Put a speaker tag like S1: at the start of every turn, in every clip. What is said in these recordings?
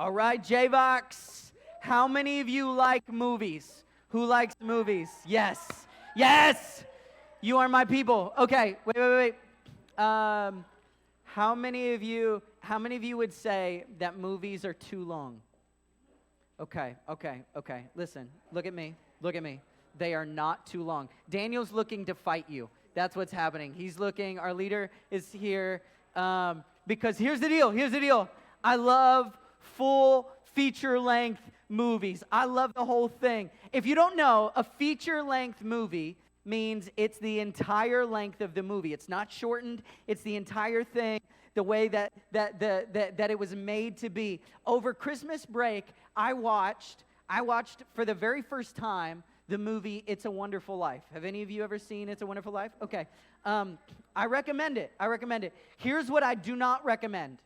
S1: All right, JVox, how many of you like movies? Who likes movies? Yes. Yes. You are my people. Okay, wait. How many of you would say that movies are too long? Okay. Listen, look at me. They are not too long. Daniel's looking to fight you. That's what's happening. He's looking, our leader is here, because here's the deal. I love full feature-length movies. I love the whole thing. If you don't know, a feature-length movie means it's the entire length of the movie. It's not shortened. It's the entire thing, the way that it was made to be. Over Christmas break, I watched for the very first time the movie It's a Wonderful Life. Have any of you ever seen It's a Wonderful Life? Okay. I recommend it. Here's what I do not recommend.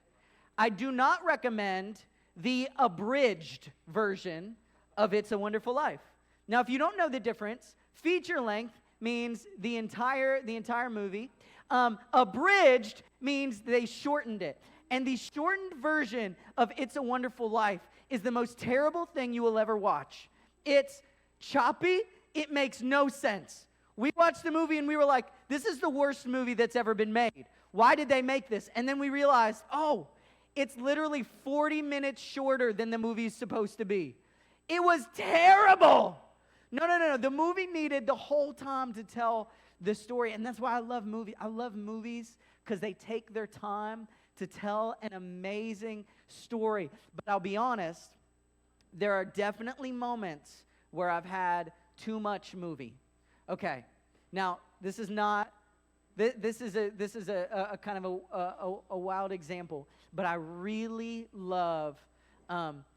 S1: I do not recommend the abridged version of It's a Wonderful Life. Now, if you don't know the difference, feature length means the entire movie. Abridged means they shortened it. And the shortened version of It's a Wonderful Life is the most terrible thing you will ever watch. It's choppy. It makes no sense. We watched the movie and we were like, this is the worst movie that's ever been made. Why did they make this? And then we realized, oh, it's literally 40 minutes shorter than the movie's supposed to be. It was terrible. No. The movie needed the whole time to tell the story. And that's why I love movies. I love movies because they take their time to tell an amazing story. But I'll be honest, there are definitely moments where I've had too much movie. Okay, now this is not. This is a kind of a wild example, but I really love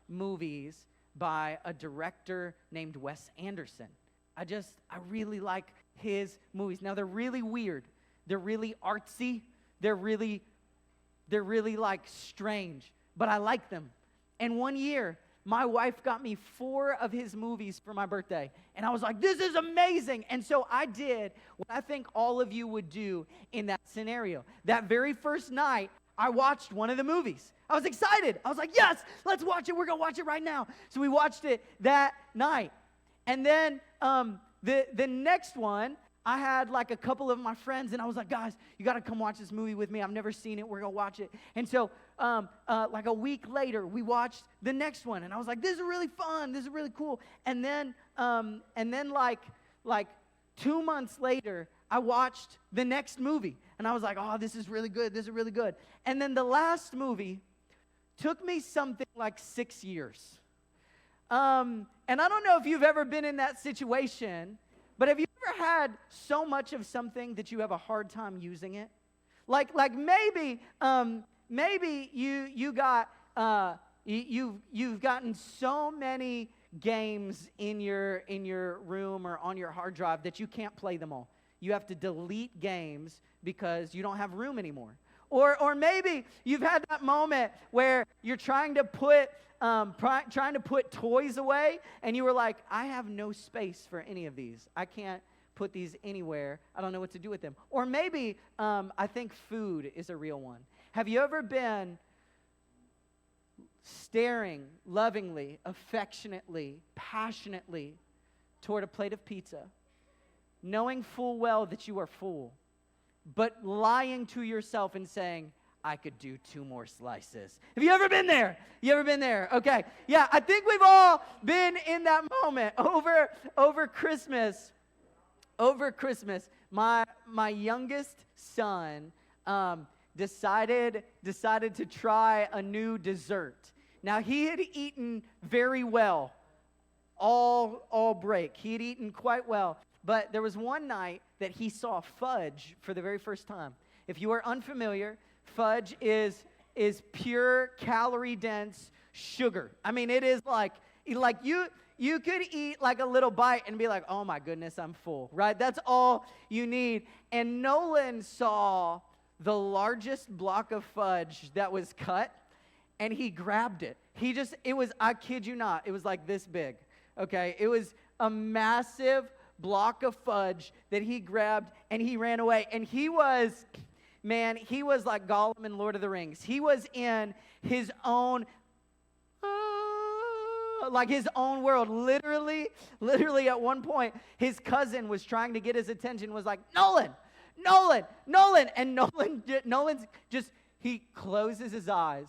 S1: movies by a director named Wes Anderson. I really like his movies. Now they're really weird. They're really artsy. They're really like strange, but I like them. And one year, my wife got me 4 of his movies for my birthday. And I was like, this is amazing. And so I did what I think all of you would do in that scenario. That very first night, I watched one of the movies. I was excited. I was like, yes, let's watch it. We're going to watch it right now. So we watched it that night. And then the next one, I had like a couple of my friends, and I was like, guys, you got to come watch this movie with me. I've never seen it. We're going to watch it. And so like a week later, we watched the next one, and I was like, this is really fun. This is really cool. And then like 2 months later, I watched the next movie, and I was like, oh, this is really good. This is really good. And then the last movie took me something like 6 years. And I don't know if you've ever been in that situation, but have you ever had so much of something that you have a hard time using it? Like maybe you've gotten so many games in your room or on your hard drive that you can't play them all. You have to delete games because you don't have room anymore. Or maybe you've had that moment where you're trying to put toys away, and you were like, I have no space for any of these. I can't put these anywhere. I don't know what to do with them. Or maybe I think food is a real one. Have you ever been staring lovingly, affectionately, passionately toward a plate of pizza, knowing full well that you are full, but lying to yourself and saying, I could do 2 more slices? Have you ever been there? Okay. Yeah, I think we've all been in that moment over Christmas. Over Christmas, my youngest son decided to try a new dessert. Now, he had eaten very well all break. He had eaten quite well. But there was one night that he saw fudge for the very first time. If you are unfamiliar, fudge is pure calorie-dense sugar. I mean, it is like you could eat like a little bite and be like, oh my goodness, I'm full, right? That's all you need. And Nolan saw the largest block of fudge that was cut, and he grabbed it. I kid you not, it was like this big, okay? It was a massive block of fudge that he grabbed, and he ran away. And he was like Gollum in Lord of the Rings. He was in his own like his own world. Literally at one point, his cousin was trying to get his attention, was like, Nolan. And Nolan's just, he closes his eyes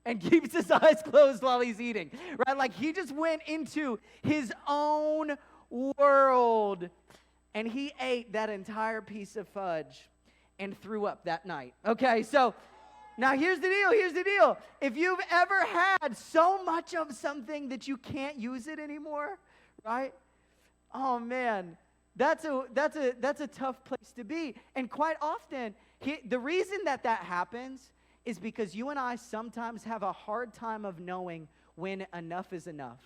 S1: and keeps his eyes closed while he's eating, right? Like he just went into his own world and he ate that entire piece of fudge and threw up that night. Okay, so now here's the deal. If you've ever had so much of something that you can't use it anymore, right? Oh man, that's a tough place to be. And quite often, the reason that happens is because you and I sometimes have a hard time of knowing when enough is enough.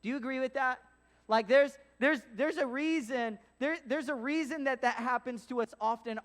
S1: Do you agree with that? Like there's a reason there's a reason that happens to us often.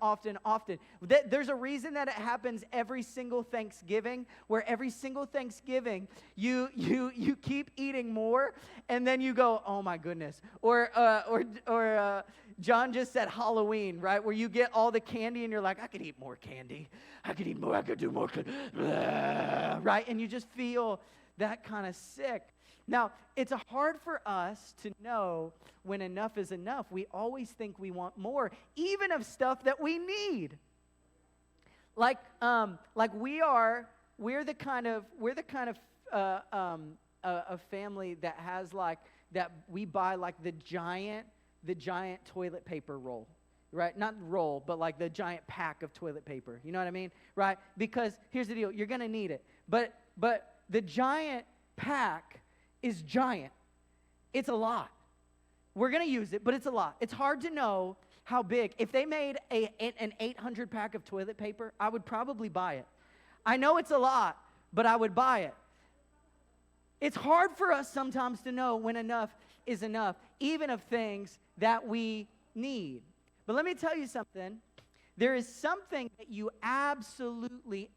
S1: There's a reason that it happens every single Thanksgiving, where every single Thanksgiving you keep eating more, and then you go, oh my goodness, or John just said Halloween, right? Where you get all the candy and you're like, I could eat more candy. I could eat more. I could do more. Right? And you just feel that kind of sick. Now, it's hard for us to know when enough is enough. We always think we want more, even of stuff that we need. Like we're the kind of a family that has that we buy the giant toilet paper roll, right? Not roll, but like the giant pack of toilet paper. You know what I mean, right? Because here's the deal: you're gonna need it, but the giant pack is giant. It's a lot. We're going to use it, but it's a lot. It's hard to know how big. If they made an 800 pack of toilet paper, I would probably buy it. I know it's a lot, but I would buy it. It's hard for us sometimes to know when enough is enough, even of things that we need. But let me tell you something. There is something that you absolutely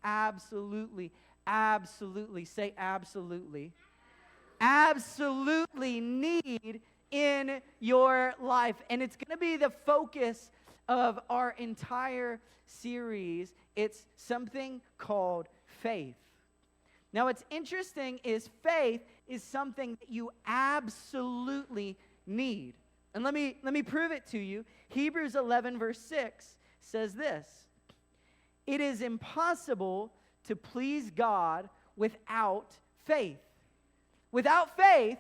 S1: say absolutely need in your life. And it's going to be the focus of our entire series. It's something called faith. Now, what's interesting is faith is something that you absolutely need. And let me prove it to you. Hebrews 11 verse 6 says this: it is impossible to please God without faith. Without faith,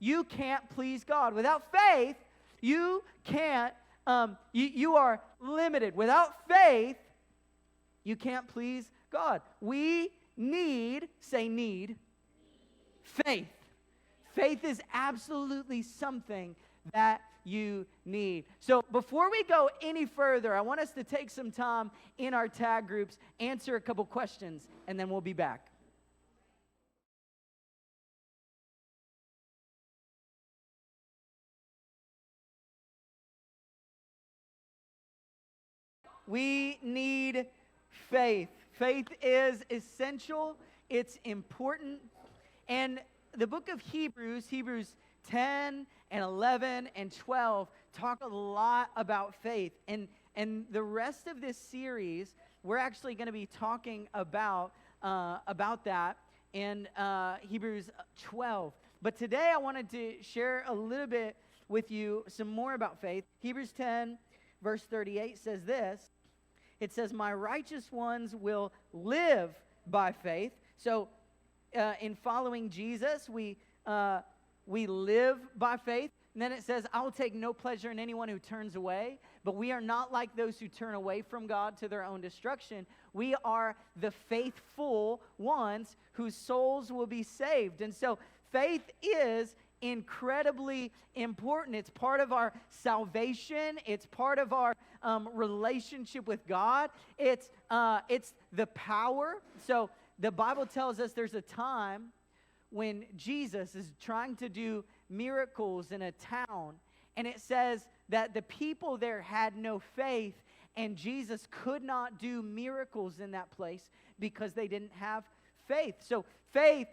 S1: you can't please God. Without faith, you can't, you are limited. Without faith, you can't please God. We need faith. Faith is absolutely something that you need. So before we go any further, I want us to take some time in our tag groups, answer a couple questions, and then we'll be back. We need faith. Faith is essential. It's important. And the book of Hebrews 10 and 11 and 12 talk a lot about faith. And the rest of this series, we're actually going to be talking about that in Hebrews 12. But today I wanted to share a little bit with you some more about faith. Hebrews 10 verse 38 says this. It says, my righteous ones will live by faith. So in following Jesus, we live by faith. And then it says, I will take no pleasure in anyone who turns away. But we are not like those who turn away from God to their own destruction. We are the faithful ones whose souls will be saved. And so faith is incredibly important. It's part of our salvation. It's part of our relationship with God. It's the power. So the Bible tells us there's a time when Jesus is trying to do miracles in a town, and it says that the people there had no faith, and Jesus could not do miracles in that place because they didn't have faith. So faith,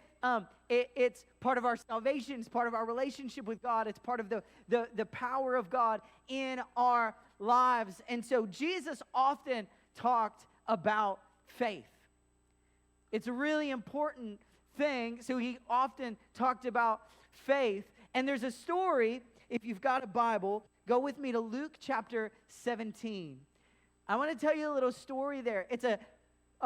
S1: it's part of our salvation. It's part of our relationship with God. It's part of the power of God in our lives. And so Jesus often talked about faith. It's a really important thing. So he often talked about faith. And there's a story, if you've got a Bible, go with me to Luke chapter 17. I want to tell you a little story there. It's a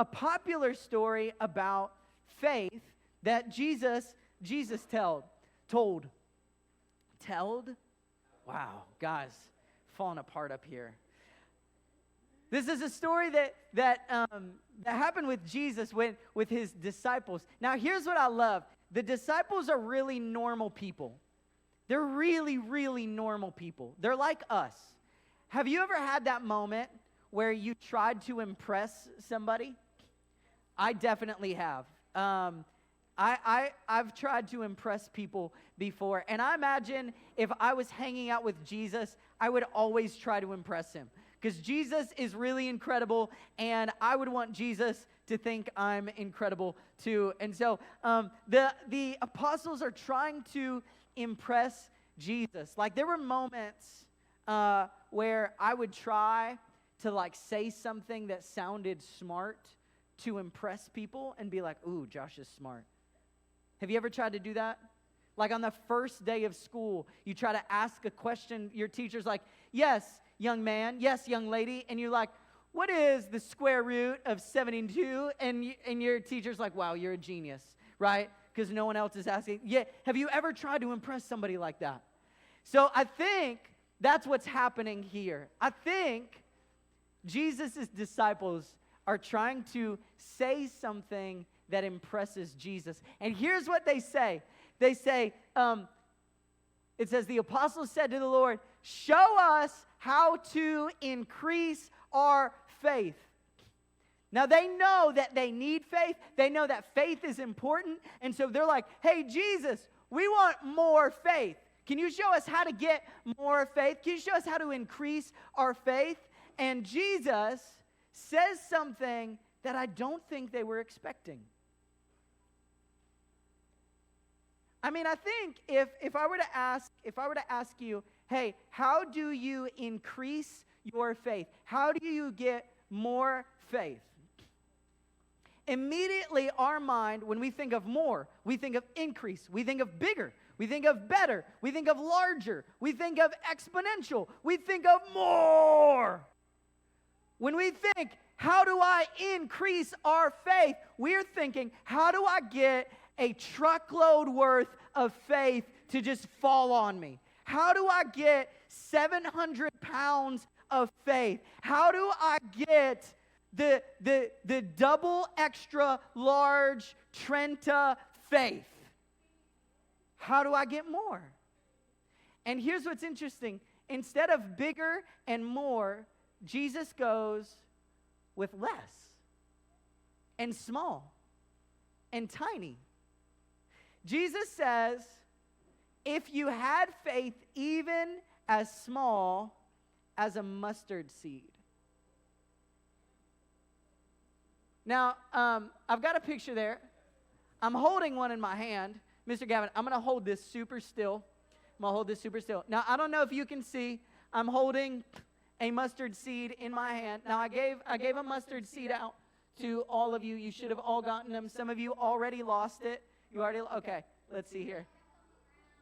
S1: popular story about faith that Jesus told. Wow, guys, falling apart up here. This is a story that happened with Jesus with his disciples. Now, here's what I love. The disciples are really normal people. They're really, really normal people. They're like us. Have you ever had that moment where you tried to impress somebody? I definitely have. I've tried to impress people before, and I imagine if I was hanging out with Jesus, I would always try to impress him, because Jesus is really incredible, and I would want Jesus to think I'm incredible too. And so the apostles are trying to impress Jesus. Like, there were moments where I would try to like say something that sounded smart to impress people and be like, ooh, Josh is smart. Have you ever tried to do that? Like on the first day of school, you try to ask a question, your teacher's like, yes, young man, yes, young lady, and you're like, what is the square root of 72? And your teacher's like, wow, you're a genius, right? Because no one else is asking. Yeah, have you ever tried to impress somebody like that? So I think that's what's happening here. I think Jesus' disciples are trying to say something that impresses Jesus. And here's what they say. They say, it says, the apostles said to the Lord, show us how to increase our faith. Now, they know that they need faith. They know that faith is important. And so they're like, hey, Jesus, we want more faith. Can you show us how to get more faith? Can you show us how to increase our faith? And Jesus says something that I don't think they were expecting. I mean, I think if I were to ask you, hey, how do you increase your faith? How do you get more faith? Immediately our mind, when we think of more, we think of increase, we think of bigger, we think of better, we think of larger, we think of exponential, we think of more. When we think, how do I increase our faith? We're thinking, how do I get a truckload worth of faith to just fall on me? How do I get 700 pounds of faith? How do I get the double extra large Trenta faith? How do I get more? And here's what's interesting. Instead of bigger and more, Jesus goes with less and small and tiny. Jesus says, if you had faith even as small as a mustard seed. Now, I've got a picture there. I'm holding one in my hand. Mr. Gavin, I'm going to hold this super still. Now, I don't know if you can see, I'm holding a mustard seed in my hand. Now, I gave a mustard seed out to all of you. You should have all gotten them. Some of you already lost it. Okay, let's see here.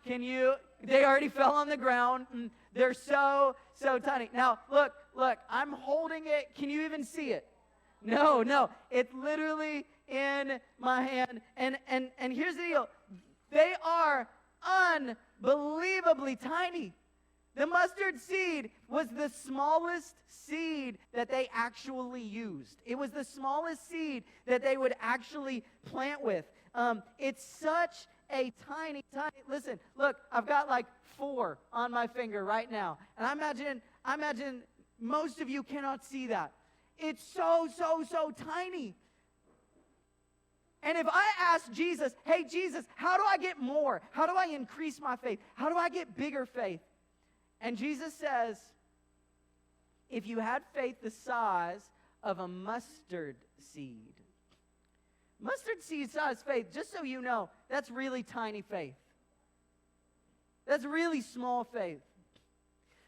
S1: They already fell on the ground. They're so tiny. Now, look, I'm holding it. Can you even see it? No, it's literally in my hand. And here's the deal. They are unbelievably tiny. The mustard seed was the smallest seed that they actually used. It was the smallest seed that they would actually plant with. It's such a tiny, listen, look, I've got like 4 on my finger right now. And I imagine most of you cannot see that. It's so tiny. And if I ask Jesus, hey, Jesus, how do I get more? How do I increase my faith? How do I get bigger faith? And Jesus says, if you had faith the size of a mustard seed. Mustard seed size faith, just so you know, that's really tiny faith. That's really small faith.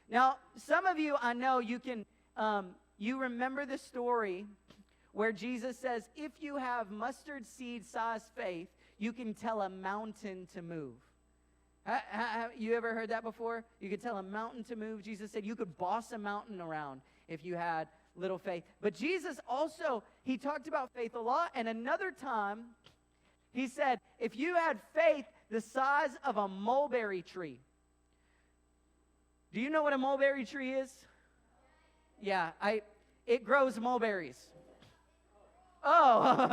S1: Now, some of you, I know you can, you remember the story where Jesus says, if you have mustard seed size faith, you can tell a mountain to move. You ever heard that before? You could tell a mountain to move. Jesus said you could boss a mountain around if you had little faith. But Jesus also, he talked about faith a lot. And another time, he said, if you had faith the size of a mulberry tree. Do you know what a mulberry tree is? Yeah, it grows mulberries. Oh,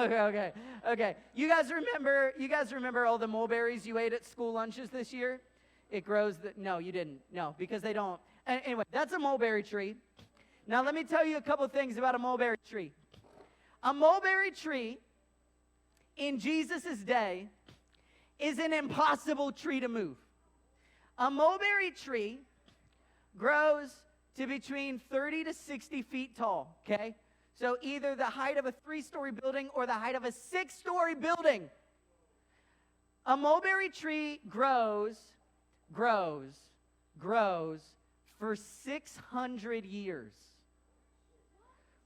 S1: okay. You guys remember all the mulberries you ate at school lunches this year? It grows, no, you didn't. No, because they don't. Anyway, that's a mulberry tree. Now, let me tell you a couple things about a mulberry tree. A mulberry tree in Jesus' day is an impossible tree to move. A mulberry tree grows to between 30 to 60 feet tall, okay? So either the height of a 3-story building or the height of a 6-story building. A mulberry tree grows for 600 years.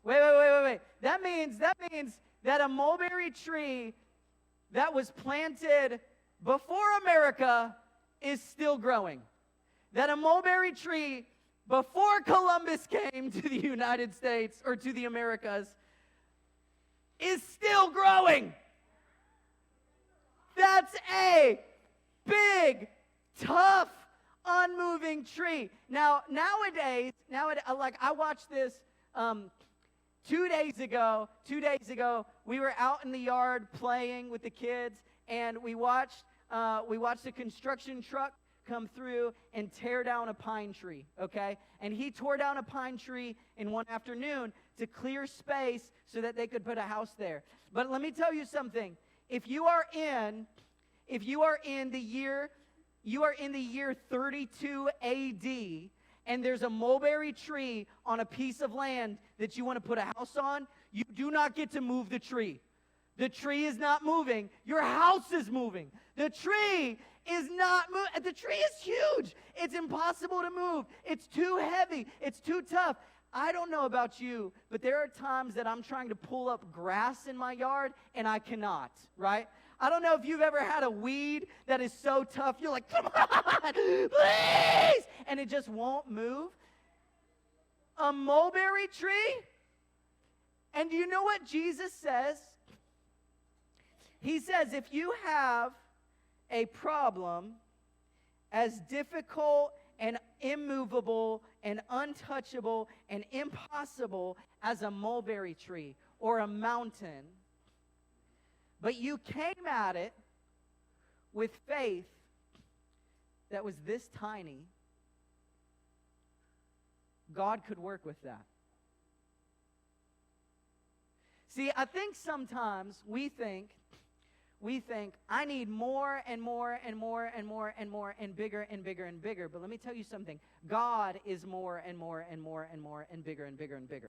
S1: Wait. That means that a mulberry tree that was planted before America is still growing. That a mulberry tree before Columbus came to the United States or to the Americas is still growing. That's a big, tough, unmoving tree. Now, nowadays, like I watched this 2 days ago, we were out in the yard playing with the kids, and we watched a construction truck come through and tear down a pine tree, okay? And he tore down a pine tree in one afternoon to clear space so that they could put a house there. But let me tell you something. If you are in the year 32 AD, and there's a mulberry tree on a piece of land that you want to put a house on, you do not get to move the tree. The tree is not moving. Your house is moving. The tree is not moving. The tree is huge. It's impossible to move. It's too heavy. It's too tough. I don't know about you, but there are times that I'm trying to pull up grass in my yard, and I cannot, right? I don't know if you've ever had a weed that is so tough, you're like, come on, please, and it just won't move. A mulberry tree, and do you know what Jesus says? He says, if you have a problem as difficult and immovable and untouchable and impossible as a mulberry tree or a mountain, but you came at it with faith that was this tiny, God could work with that. See, I think sometimes we think, I need more and more and more and more and more and bigger and bigger and bigger. But let me tell you something. God is more and more and more and more and bigger and bigger and bigger.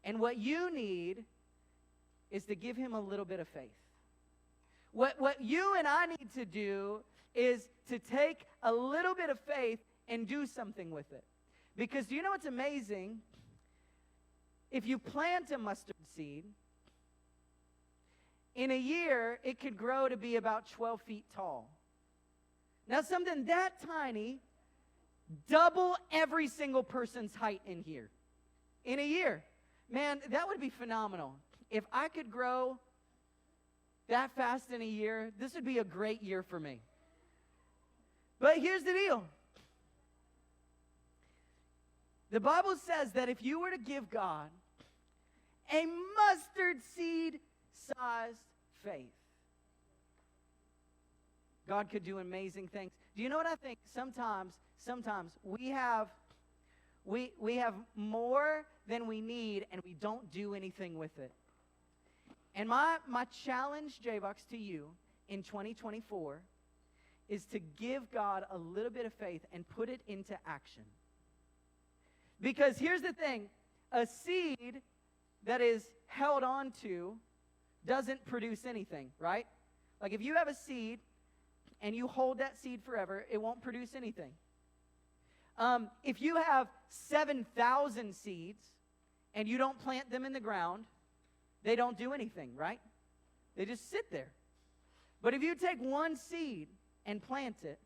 S1: And what you need is to give him a little bit of faith. What you and I need to do is to take a little bit of faith and do something with it. Because do you know what's amazing? If you plant a mustard seed, in a year, it could grow to be about 12 feet tall. Now, something that tiny, double every single person's height in here. In a year. Man, that would be phenomenal. If I could grow that fast in a year, this would be a great year for me. But here's the deal. The Bible says that if you were to give God a mustard seed-sized faith, God could do amazing things. Do you know what I think? Sometimes we have more than we need, and we don't do anything with it. And my challenge, J-Vox, to you in 2024 is to give God a little bit of faith and put it into action. Because here's the thing, a seed that is held on to doesn't produce anything, right? Like if you have a seed and you hold that seed forever, it won't produce anything. If you have 7,000 seeds and you don't plant them in the ground, they don't do anything, right? They just sit there. But if you take one seed and plant it,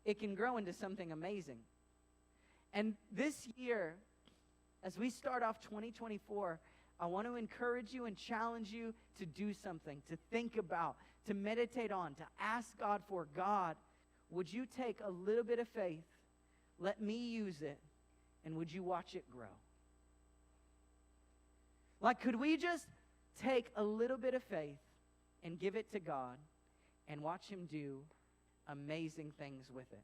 S1: it can grow into something amazing. And this year, as we start off 2024, I want to encourage you and challenge you to do something, to think about, to meditate on, to ask God for. God, would you take a little bit of faith, let me use it, and would you watch it grow? Like, could we just take a little bit of faith and give it to God and watch him do amazing things with it?